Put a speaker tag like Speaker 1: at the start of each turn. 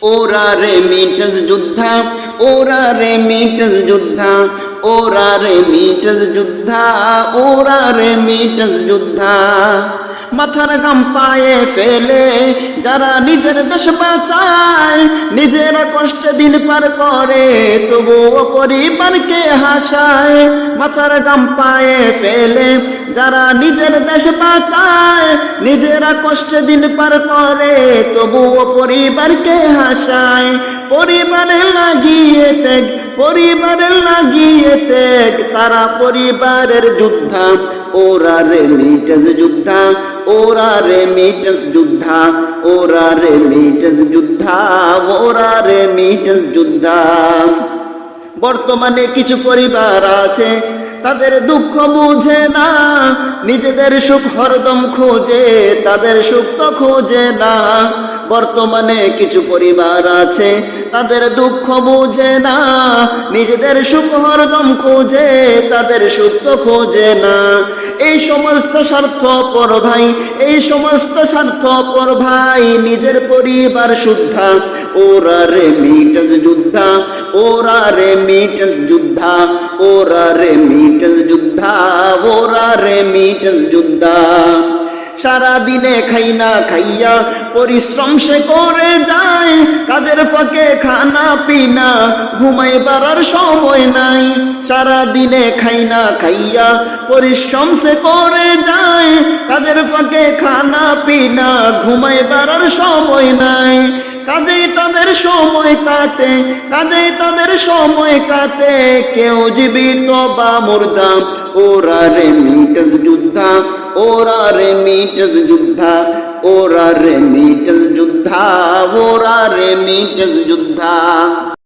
Speaker 1: ওরা রেমিটেন্স যোদ্ধা, ওরা রেমিটেন্স যোদ্ধা, ওরা রেমিটেন্স যোদ্ধা, ওরা রেমিটেন্স যোদ্ধা। মাথার ঘাম পায়ে ফেলে যারা নিজের দেশ বাঁচায়, নিজেরা কষ্টে দিন পার করে তবুও পরিবারকে হাসায়। মাথার ঘাম পায়ে ফেলে যারা নিজের দেশ বাঁচায়, নিজেরা কষ্টে দিন পার করে তবুও পরিবারকে হাসায়। পরিবারের লাগিয়ে ত্যাগ, পরিবারের লাগিয়ে ত্যাগ, তারা পরিবারের যোদ্ধা। ওরা রেমিটেন্স যোদ্ধা, ওরা রেমিটেন্স যোদ্ধা, ওরা রেমিটেন্স যোদ্ধা, ওরা রেমিটেন্স যোদ্ধা। বর্তমানে কিছু পরিবার আছে তাদের দুঃখ বুঝে না, নিজেদের সুখ হরদম খোঁজে, তাদের সুখ তো খোঁজে না। বর্তমানে কিছু পরিবার আছে তাদের দুঃখ বুঝে না, নিজেদের সুখ হরদম খোঁজে, তাদের সুখ তো খোঁজে না। এই সমস্ত স্বার্থপর ভাই, এই সমস্ত স্বার্থপর ভাই নিজের পরিবার শুদ্ধা। ওরা রেমিটেন্স যোদ্ধা, ওরা রেমিটেন্স যোদ্ধা, ওরা রেমিটেন্স যোদ্ধা, ওরা রেমিটেন্স যোদ্ধা। সারা দিনে খাই না খাইয়া পরিশ্রম সে করে যায়, কাজের ফাঁকে খানা পিনা ঘুমাইবার আর সময় নাই। সারা দিনে খাই না খাইয়া পরিশ্রম সে করে যায়, কাজের ফাঁকে খানা পিনা ঘুমাইবার আর সময় নাই। কাজেই তাদের সময় কাটে, কাজেই তাদের সময় কাটে, কেউ জীবিত বা মুর্দা। ওরা রেমিটেন্স যোদ্ধা, ওরা রেমিটেন্স যোদ্ধা, ওরা রেমিটেন্স যোদ্ধা, ওরা রেমিটেন্স যোদ্ধা।